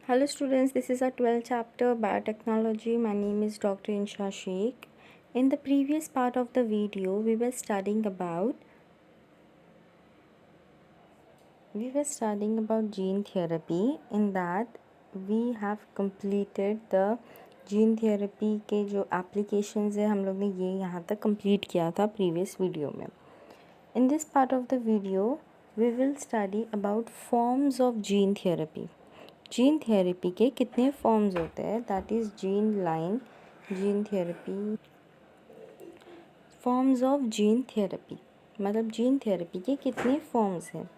Hello students, this is our 12th chapter Biotechnology. My name is Dr. Insha Sheikh. In the previous part of the video, we were studying about gene therapy. In that we have completed the gene therapy के जो applications है हम लोग ने ये यहाँ तक complete किया था previous video में. In this part of the video, we will study about forms of gene therapy. Gene therapy के कितने फॉर्म्स होते हैं, that is gene line gene therapy. Forms of gene therapy मतलब जीन थेरेपी के कितने forms हैं.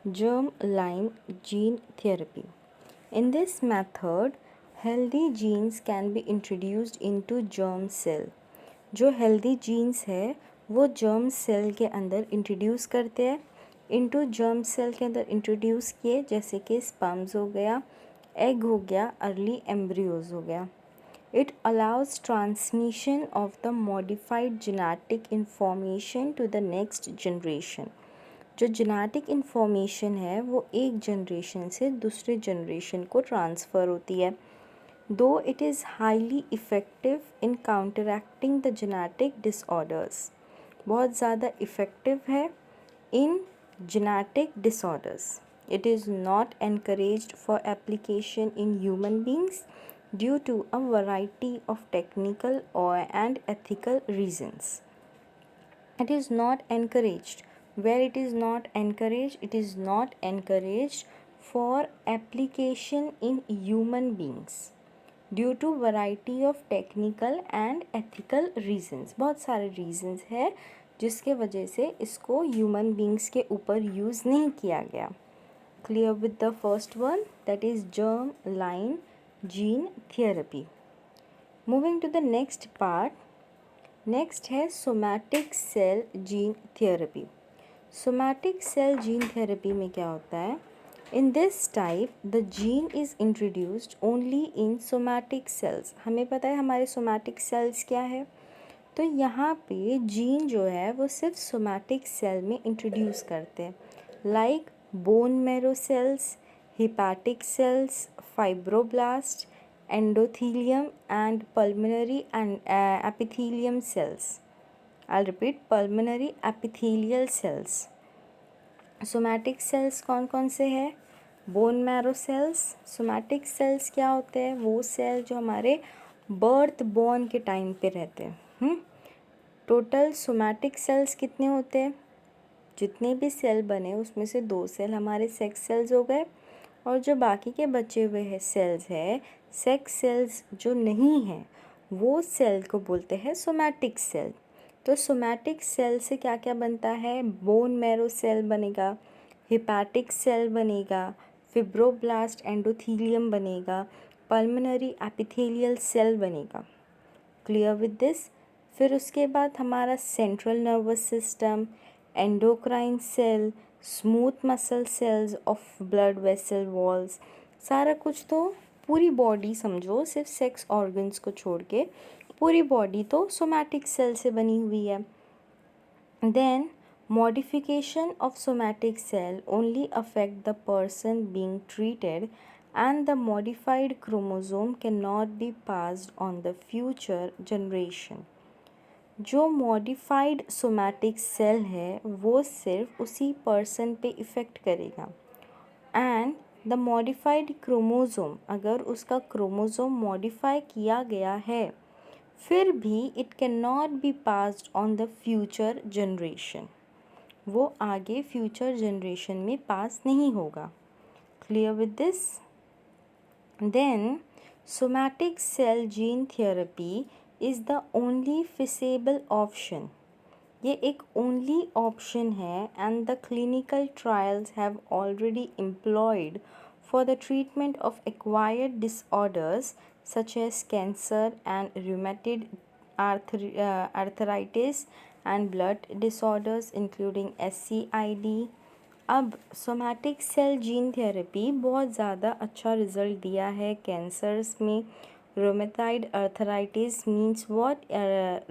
Germ line gene therapy. In this method healthy genes can be introduced into germ cell. जो healthy genes है वो germ cell के अंदर introduce करते हैं. इनटू जर्म सेल के अंदर इंट्रोड्यूस किए, जैसे कि स्पर्म्स हो गया, एग हो गया, अर्ली एम्ब्रियोज हो गया. It allows transmission of the modified genetic information to the next generation. जो जेनेटिक इंफॉर्मेशन है वो एक जनरेशन से दूसरे जनरेशन को ट्रांसफ़र होती है. Though it is highly effective in counteracting the genetic disorders. बहुत ज़्यादा इफ़ेक्टिव है in genetic disorders. It is not encouraged for application in human beings due to a variety of technical and ethical reasons. It is not encouraged. Where it is not encouraged, it is not encouraged for application in human beings due to variety of technical and ethical reasons. बहुत सारे reasons है जिसके वजह से इसको human beings के ऊपर use नहीं किया गया. Clear with the first one, that is germ line gene therapy. Moving to the next part. Next है somatic cell gene therapy. Somatic cell gene therapy में क्या होता है. In this type, the gene is introduced only in somatic cells. हमें पता है हमारे somatic cells क्या है. तो यहाँ पे जीन जो है वो सिर्फ somatic cell में इंट्रोड्यूस करते हैं, like bone marrow cells, hepatic cells, fibroblast, endothelium and pulmonary and epithelium cells. I'll repeat, pulmonary epithelial cells. Somatic cells कौन कौन से हैं. Bone marrow cells. Somatic cells क्या होते हैं, वो सेल जो हमारे बर्थ बॉर्न के टाइम पे रहते हैं. टोटल सोमैटिक सेल्स कितने होते हैं, जितने भी सेल बने उसमें से 2 सेल हमारे सेक्स सेल्स हो गए, और जो बाकी के बचे हुए हैं सेल्स है, सेक्स सेल्स जो नहीं हैं वो सेल को बोलते हैं सोमैटिक सेल. तो सोमैटिक सेल से क्या क्या बनता है, बोन मैरो सेल बनेगा, हिपैटिक सेल बनेगा, फिब्रोब्लास्ट एंडोथीलियम बनेगा, पल्मोनरी एपिथेलियल सेल बनेगा. Clear with this. फिर उसके बाद हमारा central nervous system, endocrine cell, smooth muscle cells of blood vessel walls, सारा कुछ. तो पूरी बॉडी समझो, सिर्फ सेक्स ऑर्गन्स को छोड़ के पूरी बॉडी तो सोमैटिक सेल से बनी हुई है. Then modification of somatic cell only affect the person being treated and the modified chromosome cannot be passed on the future generation. जो मॉडिफाइड सोमैटिक सेल है वो सिर्फ उसी पर्सन पे इफ़ेक्ट करेगा. एंड द मॉडिफाइड क्रोमोज़ोम, अगर उसका chromosome modify किया गया है फिर भी it can not be passed on the future generation. वो आगे फ्यूचर जनरेशन में पास नहीं होगा. Clear with this. Then somatic cell gene therapy is the only feasible option. ये एक ओनली ऑप्शन है and the clinical trials have already employed for the treatment of acquired disorders such as cancer and rheumatoid arthritis and blood disorders including SCID. अब somatic cell gene therapy बहुत ज़्यादा अच्छा result दिया है cancers में. Rheumatoid arthritis means what.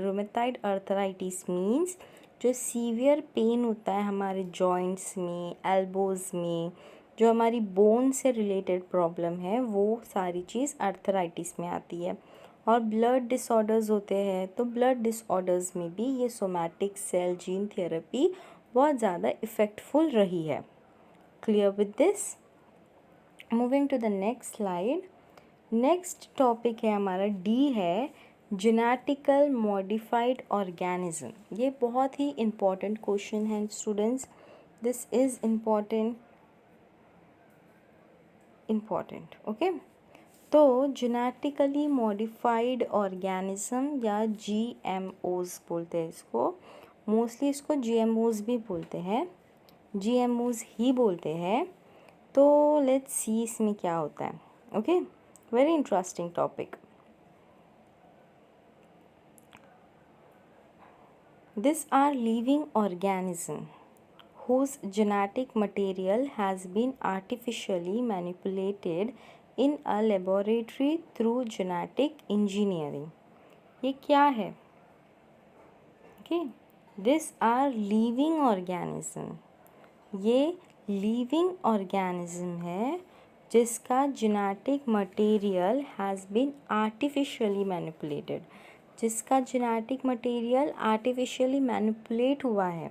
Rheumatoid arthritis means जो severe pain होता है हमारे जॉइंट्स में, एल्बोज़ में, जो हमारी बोन से रिलेटेड प्रॉब्लम है वो सारी चीज़ आर्थराइटिस में आती है। और ब्लड डिसऑर्डर्स होते हैं, तो ब्लड डिसऑर्डर्स में भी ये सोमैटिक सेल जीन थेरेपी बहुत ज़्यादा इफ़ेक्टफुल रही है। Clear with this? Moving to the next slide. Next topic है हमारा डी है जेनेटिकल मॉडिफाइड ऑर्गेनिज्म। ये बहुत ही इम्पॉर्टेंट क्वेश्चन है students, this is important okay. तो जेनेटिकली मॉडिफाइड ऑर्गेनिज्म या जीएमओज बोलते हैं इसको, मोस्टली इसको जीएमओज भी बोलते हैं, जीएमओज ही बोलते हैं। तो लेट्स सी इसमें क्या होता है। Okay, very interesting topic. These are living organisms whose genetic material has been artificially manipulated in a laboratory through genetic engineering. ये क्या है? Okay, these are living organism. ये living organism है जिसका genetic material has been artificially manipulated, जिसका genetic material artificially manipulate हुआ है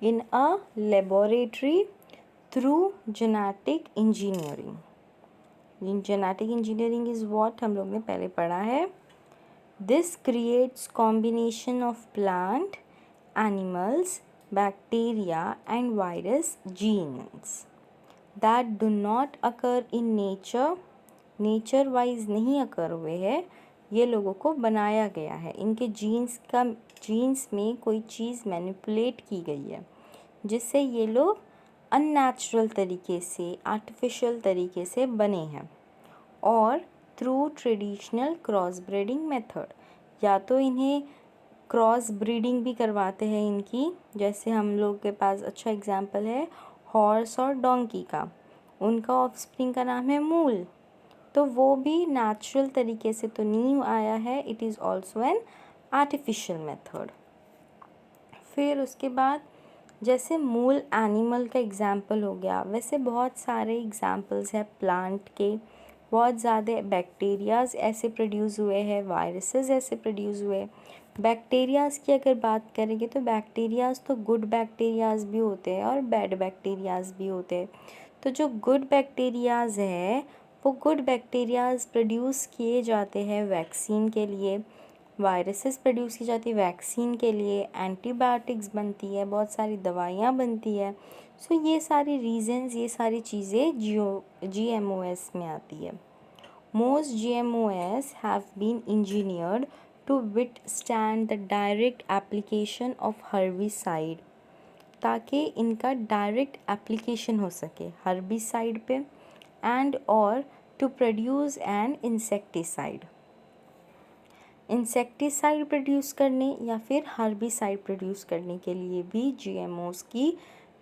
in a laboratory through genetic engineering. Genetic engineering is what हम लोग ने पहले पढ़ा है। This creates combination of plant, animals, bacteria and virus genes that do not occur in nature, nature wise नहीं occur हुए हैं, ये लोगों को बनाया गया है। इनके जीन्स में कोई चीज़ मैनिपुलेट की गई है जिससे ये लोग अननेचुरल तरीके से, आर्टिफिशियल तरीके से बने हैं। और through traditional cross breeding method, या तो इन्हें क्रॉस ब्रीडिंग भी करवाते हैं इनकी, जैसे हम लोग के पास अच्छा एग्जाम्पल है हॉर्स और डोंकी का, उनका ऑफस्प्रिंग का नाम है मूल, तो वो भी नेचुरल तरीके से तो नहीं आया है, it is also an artificial method. फिर उसके बाद जैसे मूल एनिमल का एग्जाम्पल हो गया, वैसे बहुत सारे एग्जाम्पल्स हैं प्लांट के, बहुत ज़्यादा बैक्टीरियाज ऐसे प्रोड्यूस हुए हैं, वायरसेस ऐसे प्रोड्यूस हुए। बैक्टीरियाज की अगर बात करेंगे तो बैक्टीरियाज तो गुड बैक्टीरियाज भी होते हैं और बैड बैक्टीरियाज भी होते हैं। तो जो गुड बैक्टीरियाज है वो गुड बैक्टीरियाज प्रोड्यूस किए जाते हैं वैक्सीन के लिए, वायरसेस प्रोड्यूस की जाती है वैक्सीन के लिए, एंटीबायोटिक्स बनती है, बहुत सारी दवाइयाँ बनती है। सो ये सारी रीजंस, ये सारी चीज़ें जीएमओएस में आती है। Most GMOs have been engineered to withstand the direct application of herbicide, ताकि इनका डायरेक्ट एप्लीकेशन हो सके हर्बिसाइड पे, एंड और to produce an insecticide, insecticide produce करने या फिर हर्बिसाइड प्रोड्यूस करने के लिए भी जीएमओस की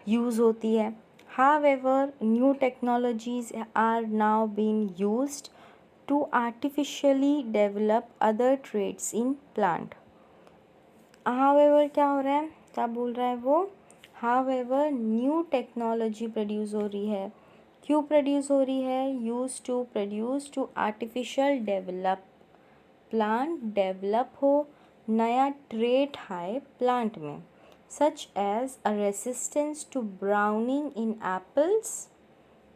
यूज़ होती है। However new technologies are now been used to artificially develop other traits in plant. However क्या हो रहा है, क्या बोल रहा है वो, हावेवर न्यू टेक्नोलॉजी प्रोड्यूस हो रही है। क्यों प्रोड्यूस हो रही है? Use to produce to artificial develop, plant develop हो, नया ट्रेट है प्लांट में, such as a resistance to browning in apples,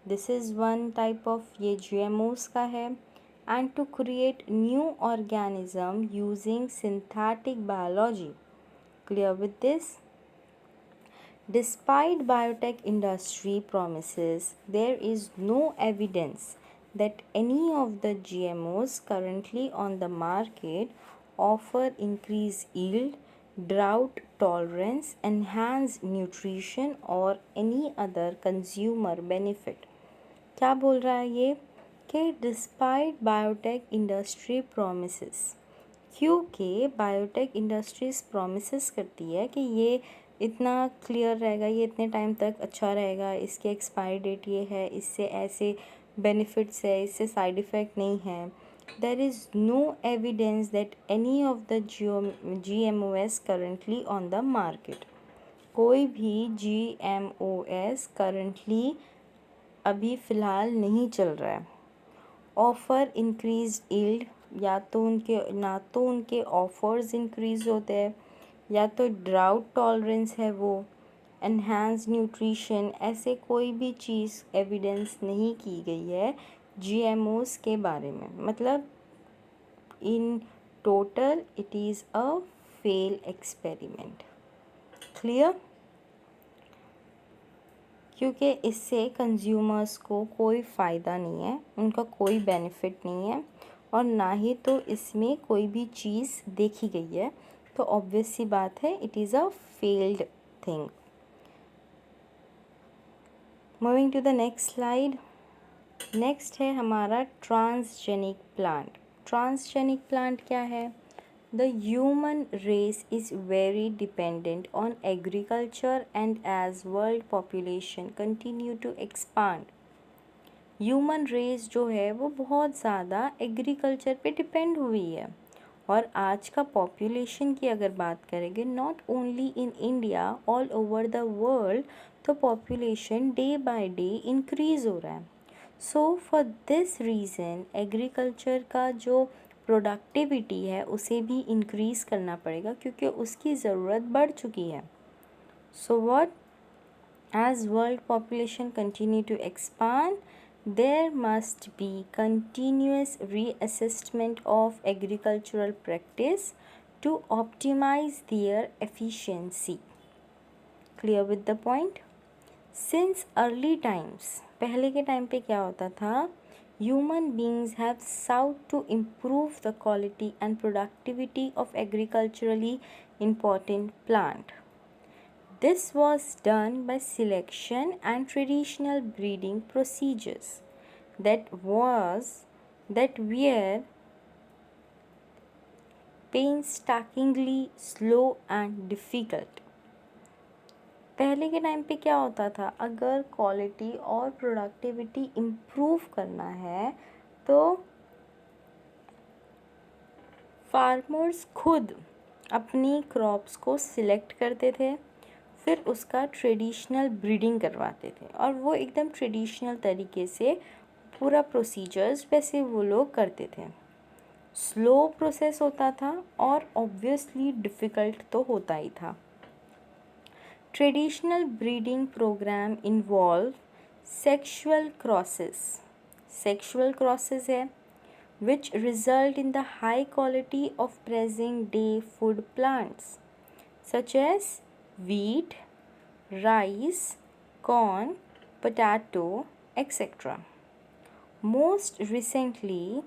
this is one type of ये जीएमओस का है, and to create new organism using synthetic biology. Clear with this? Despite biotech industry promises, there is no evidence that any of the GMOs currently on the market offer increased yield, drought tolerance, enhanced nutrition or any other consumer benefit. क्या बोल रहा है ये कि despite biotech industry promises, क्योंकि biotech industries promises करती है कि ये इतना क्लियर रहेगा, ये इतने टाइम तक अच्छा रहेगा, इसके एक्सपायरी डेट ये है, इससे ऐसे बेनिफिट्स है, इससे साइड इफ़ेक्ट नहीं है। There is no evidence that any of the GMOs currently on the market, कोई भी GMOs करंटली अभी फ़िलहाल नहीं चल रहा है। ऑफ़र इंक्रीज यील्ड, या तो उनके ऑफ़र्स इंक्रीज़ होते हैं, या तो ड्राउट टॉलरेंस है वो, एनहांस न्यूट्रिशन, ऐसे कोई भी चीज़ एविडेंस नहीं की गई है जीएमओस के बारे में। मतलब in total it is a fail experiment. Clear? क्योंकि इससे कंज्यूमर्स को कोई फ़ायदा नहीं है, उनका कोई बेनिफिट नहीं है, और ना ही तो इसमें कोई भी चीज़ देखी गई है, तो ऑब्वियस सी बात है it is a failed thing. Moving to the next slide. Next है हमारा ट्रांसजेनिक प्लांट। ट्रांसजेनिक प्लांट क्या है? The human race is very dependent on agriculture, and as world population continue to expand, human race जो है वो बहुत ज़्यादा agriculture पे डिपेंड हुई है। और आज का पॉपुलेशन की अगर बात करेंगे, not only in India, all over the world, तो population day by day increase हो रहा है। So for this reason agriculture का जो प्रोडक्टिविटी है उसे भी इंक्रीज़ करना पड़ेगा, क्योंकि उसकी ज़रूरत बढ़ चुकी है। So what, as world population continue to expand, there must be continuous reassessment of agricultural practice to optimize their efficiency. Clear with the point? Since early times, पहले के टाइम पे क्या होता था, human beings have sought to improve the quality and productivity of agriculturally important plant. This was done by selection and traditional breeding procedures that were painstakingly slow and difficult. पहले के time पे क्या होता था, अगर क्वालिटी और productivity improve करना है तो फार्मर्स खुद अपनी क्रॉप्स को सिलेक्ट करते थे, फिर उसका ट्रेडिशनल ब्रीडिंग करवाते थे, और वो एकदम ट्रेडिशनल तरीके से पूरा प्रोसीजर्स वैसे वो लोग करते थे। स्लो प्रोसेस होता था और ऑब्वियसली डिफ़िकल्ट तो होता ही था। Traditional breeding programme involve sexual crosses है which result in the high quality of present day food plants such as wheat, rice, corn, potato, etc. Most recently,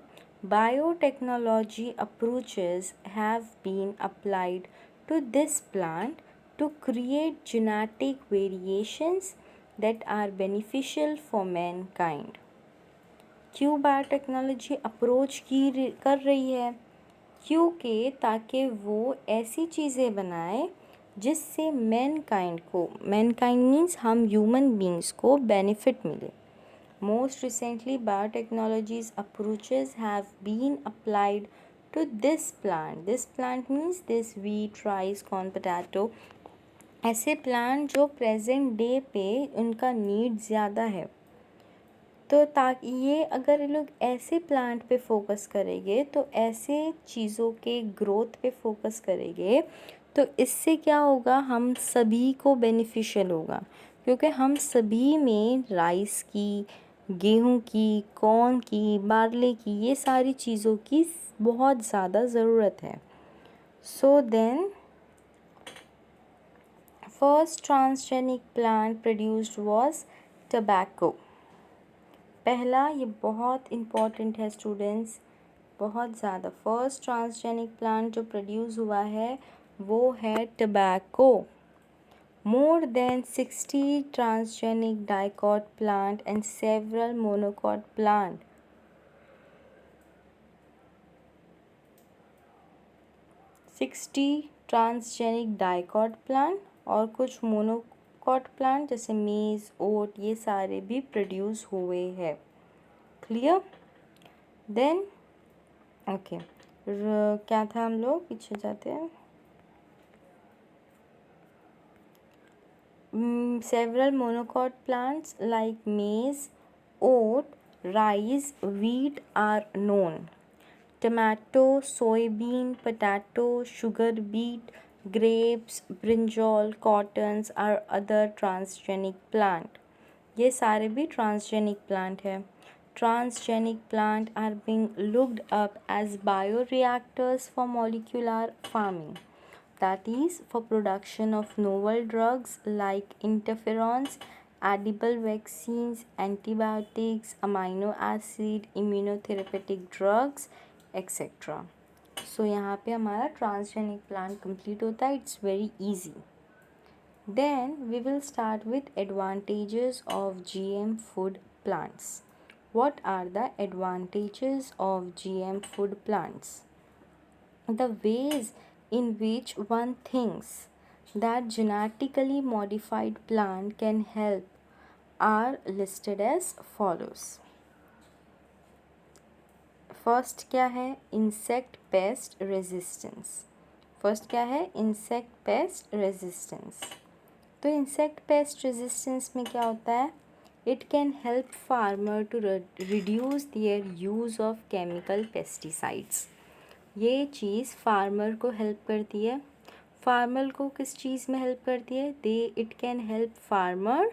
biotechnology approaches have been applied to this plant to create genetic variations that are beneficial for mankind. क्यों biotechnology approach कर रही है? क्योंकि ताकि वो ऐसी चीज़ें बनाए जिससे मैनकाइंड मीन्स हम ह्यूमन बींग्स को बेनिफिट मिले। Most recently biotechnologies approaches have been applied to this plant means this wheat, rice, corn, potato, ऐसे प्लांट जो प्रेजेंट डे पे उनका नीड ज़्यादा है। तो ताकि ये अगर लोग ऐसे प्लांट पे फोकस करेंगे, तो ऐसे चीज़ों के ग्रोथ पे फोकस करेंगे, तो इससे क्या होगा, हम सभी को बेनिफिशियल होगा, क्योंकि हम सभी में राइस की, गेहूं की, कॉर्न की, बार्ले की, ये सारी चीज़ों की बहुत ज़्यादा ज़रूरत है। So then first transgenic plant produced was tobacco. पहला, ये बहुत इम्पॉर्टेंट है स्टूडेंट्स, बहुत ज़्यादा। फर्स्ट ट्रांसजेनिक प्लांट जो प्रोड्यूस हुआ है वो है टबैको। More than 60 transgenic dicot plant and several monocot plant 60 transgenic dicot plant और कुछ मोनोकॉट प्लांट जैसे मेज, ओट, ये सारे भी प्रोड्यूस हुए हैं। क्लियर? देन ओके, क्या था, हम लोग पीछे जाते हैं। Several monocot plants like maize, oat, rice, wheat are known. Tomato, soybean, potato, sugar beet, grapes, brinjal, cottons are other transgenic plant. ये सारे भी transgenic plant है. Transgenic plant are being looked up as bioreactors for molecular farming. That is for production of novel drugs like interferons, edible vaccines, antibiotics, amino acid, immunotherapeutic drugs, etc. So यहाँ पे हमारा transgenic plant complete होता है. It's very easy. Then we will start with advantages of GM food plants. What are the advantages of GM food plants? The ways in which one thinks that genetically modified plant can help are listed as follows. First क्या है? Insect pest resistance. First क्या है? Insect pest resistance. तो insect pest resistance में क्या होता है? It can help farmer to reduce their use of chemical pesticides. ये चीज़ फार्मर को हेल्प करती है. फार्मर को किस चीज़ में हेल्प करती है? It can help farmer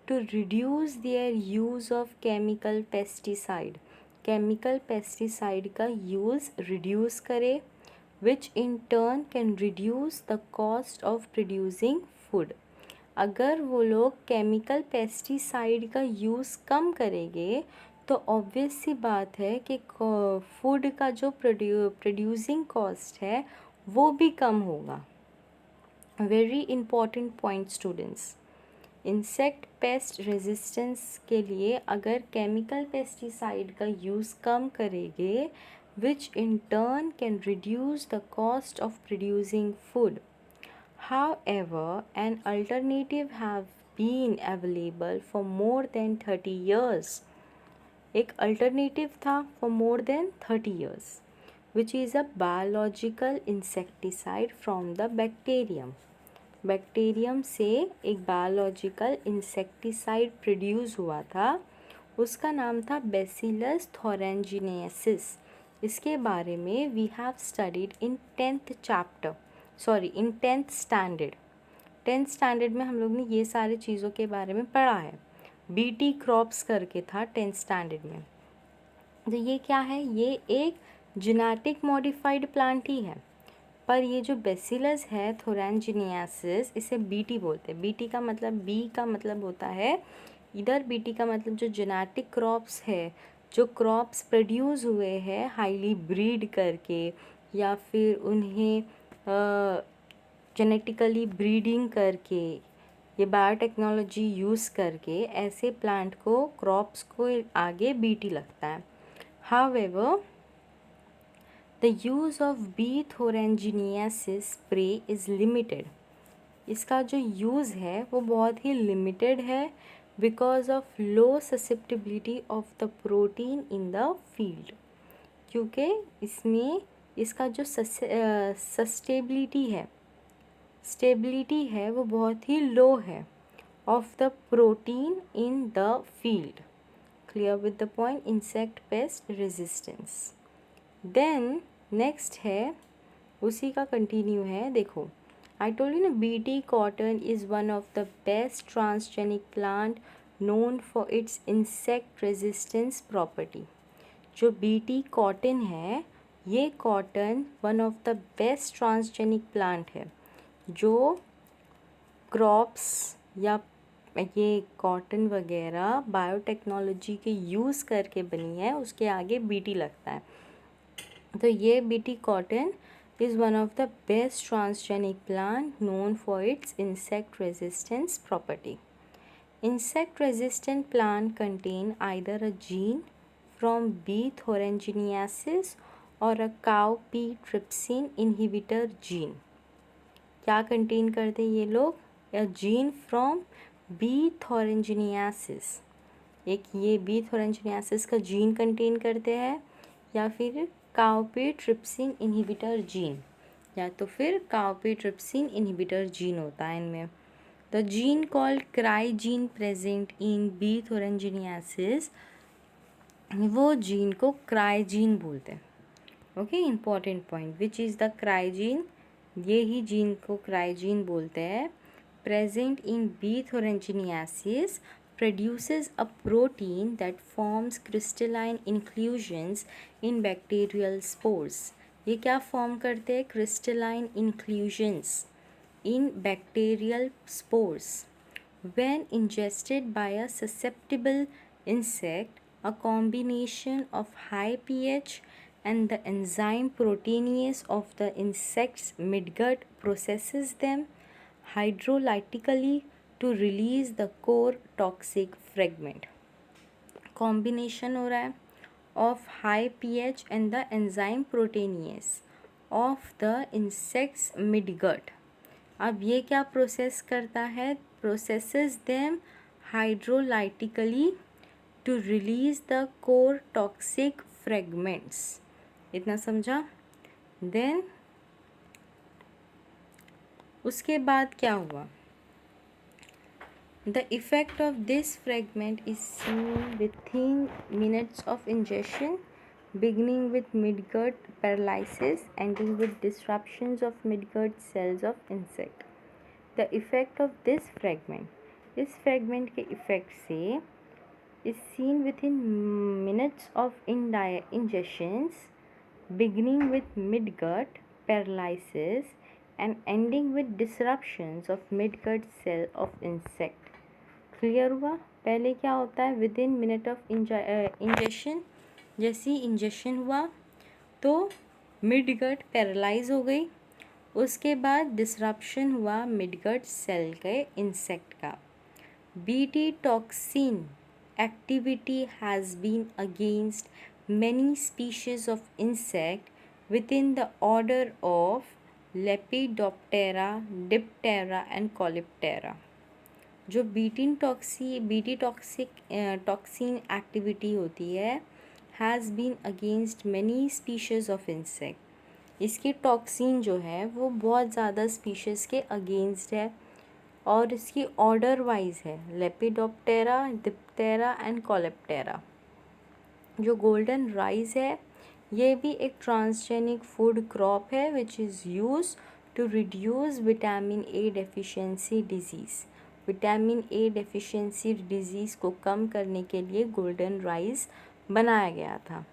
to reduce their use of chemical pesticide. Chemical pesticide का यूज़ रिड्यूस करे, which in turn can reduce the cost of producing food. अगर वो लोग केमिकल पेस्टिसाइड का यूज़ कम करेंगे तो ऑब्वियस सी बात है कि फूड का जो प्रोड्यूसिंग कॉस्ट है वो भी कम होगा. Very important point students. Insect pest resistance के लिए अगर केमिकल पेस्टिसाइड का यूज़ कम करेंगे, which in turn can reduce the cost of producing food. However, an alternative have been available for more than 30 years. एक अल्टरनेटिव था for more than 30 years, which is a biological insecticide from the bacterium. Bacterium से एक biological insecticide produce हुआ था. उसका नाम था Bacillus thuringiensis. इसके बारे में we have studied in 10th chapter. In 10th standard. 10th standard में हम लोग ने ये सारी चीज़ों के बारे में पढ़ा है. बीटी क्रॉप्स करके था 10th स्टैंडर्ड में. तो ये क्या है? ये एक जेनेटिक मॉडिफाइड प्लांट ही है. पर ये जो बेसिलस है थोरेंजिनियासिस, इसे बीटी बोलते हैं. बीटी का मतलब, बी का मतलब होता है इधर, बीटी का मतलब जो जेनेटिक क्रॉप्स है, जो क्रॉप्स प्रोड्यूस हुए हैं हाईली ब्रीड करके या फिर उन्हें जेनेटिकली ब्रीडिंग करके, ये बायोटेक्नोलॉजी यूज़ करके ऐसे प्लांट को, क्रॉप्स को आगे बीटी लगता है. However the use of B thuringiensis spray is limited. इसका जो यूज़ है वो बहुत ही लिमिटेड है because of low susceptibility of the protein in the field. क्योंकि इसमें इसका जो स्टेबिलिटी है वो बहुत ही लो है of the protein in the field. Clear with the point insect pest resistance. Then next है, उसी का कंटिन्यू है. देखो, आई टोल्ड यू ना, BT cotton is one of the best transgenic plant known for its insect resistance property. जो BT cotton है, ये cotton one of the best transgenic plant है. जो क्रॉप्स या ये कॉटन वगैरह बायोटेक्नोलॉजी के यूज़ करके बनी है, उसके आगे बीटी लगता है. तो ये BT cotton is one of the best transgenic plant known for its insect resistance property. Insect resistant plant contain either a gene from B thuringiensis और a cowpea trypsin inhibitor gene. क्या contain करते हैं ये लोग? A gene from B thuringiensis. एक ये B थोरेंजिनियासिस का gene contain करते हैं, या फिर काउपी ट्रिप्सिन इनहिबिटर जीन, या तो फिर काउपी ट्रिप्सिन इनहिबिटर जीन होता है इनमें. The gene called cry gene present in B thuringiensis वो जीन को क्राइजीन बोलते हैं। Okay, important point, which is the cry gene, ये ही जीन को क्राइजीन बोलते हैं। Present in B thuringiensis produces a protein that forms crystalline inclusions in bacterial spores। ये क्या फॉर्म करते हैं? Crystalline inclusions in bacterial spores। When ingested by a susceptible insect, a combination of high pH and the enzyme proteinase of the insect's midgut processes them hydrolytically to release the core toxic fragment। Combination हो रहा है of high pH and the enzyme proteinase of the insect's midgut। अब ये क्या process करता है? processes them hydrolytically to release the core toxic fragments। इतना समझा? देन उसके बाद क्या हुआ? The effect of this fragment is seen within minutes of ingestion, beginning with midgut paralysis, ending with disruptions of midgut cells of insect। The effect of this fragment, इस fragment के effect से is seen within minutes of ingestions, beginning with midgut paralysis and ending with disruptions of midgut cell of insect। Clear हुआ? पहले क्या होता है? With in minute of injection, जैसे ही injection हुआ तो मिडगट पैरालाइज हो गई, उसके बाद डिसरप्शन हुआ मिडगट सेल के इंसेक्ट का। BT toxin activity has been against many species of insect within the order of Lepidoptera, Diptera and Calyptera। जो बीटी टॉक्सिन एक्टिविटी होती है has been against many species of insect. इसकी toxin जो है वो बहुत ज़्यादा स्पीशीज़ के अगेंस्ट है और इसकी ऑर्डर वाइज है लेपिडोप्टेरा, डिप्टेरा एंड कॉलेप्टेरा। जो गोल्डन राइस है ये भी एक ट्रांसजेनिक फूड क्रॉप है which is use to reduce vitamin A deficiency disease. Vitamin A deficiency disease को कम करने के लिए गोल्डन राइस बनाया गया था।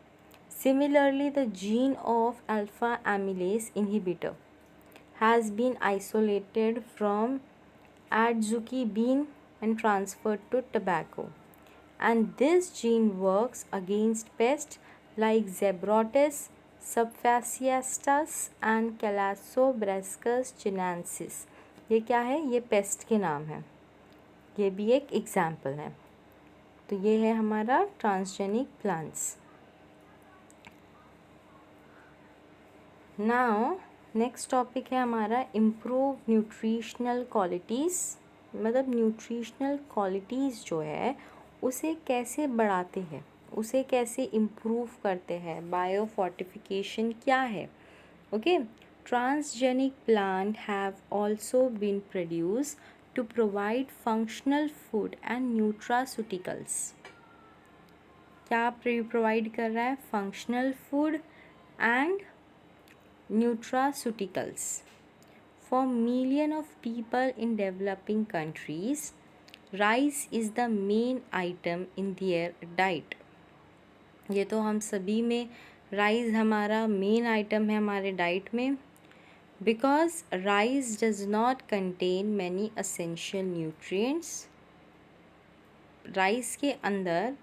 Similarly the gene of alpha amylase inhibitor has been isolated from adzuki bean and transferred to tobacco, and this gene works against pests like Zebrotus, Subfasciatus and Calassobrascus chinensis। ये क्या है? ये paste के नाम है, ये भी एक एग्जाम्पल है। तो ये है हमारा transgenic plants. Now next topic है हमारा इम्प्रूव न्यूट्रिशनल क्वालिटीज़। मतलब न्यूट्रिशनल क्वालिटीज़ जो है उसे कैसे बढ़ाते हैं, उसे कैसे इम्प्रूव करते हैं, बायो फोर्टिफिकेशन क्या है। Okay, transgenic plant have also been produce to provide functional food and nutraceuticals. क्या प्रोवाइड कर रहा है? Functional food and nutraceuticals for million of people in developing countries। rice is the main item in their diet। ये तो हम सभी में rice हमारा मेन आइटम है हमारे डाइट में। Because rice does not contain many essential nutrients. Rice के अंदर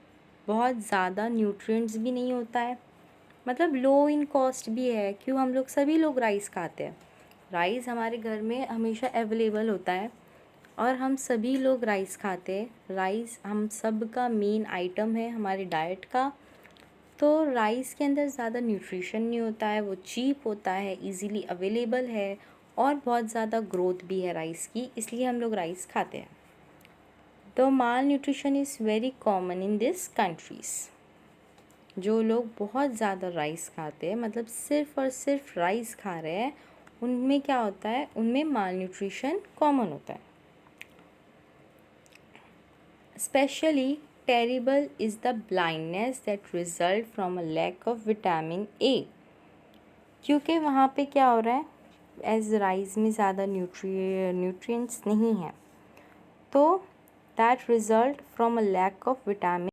बहुत ज़्यादा न्यूट्रिएंट्स भी नहीं होता है, मतलब लो इन कॉस्ट भी है। क्यों? हम लोग सभी लोग राइस खाते हैं, राइस हमारे घर में हमेशा अवेलेबल होता है और हम सभी लोग राइस खाते हैं। राइस हम सब का मेन आइटम है हमारे डाइट का। तो राइस के अंदर ज़्यादा न्यूट्रिशन नहीं होता है, वो चीप होता है, इजीली अवेलेबल है और बहुत ज़्यादा ग्रोथ भी है राइस की, इसलिए हम लोग राइस खाते हैं। तो malnutrition is very common in this countries. जो लोग बहुत ज़्यादा राइस खाते हैं, मतलब सिर्फ़ और सिर्फ राइस खा रहे हैं, उनमें क्या होता है? उनमें माल न्यूट्रिशन कॉमन होता है। Specially terrible is the blindness that result from a lack of vitamin A, क्योंकि वहाँ पे क्या हो रहा है, एज राइस में ज़्यादा न्यूट्रिएंट्स नहीं हैं, तो that result from a lack of vitamin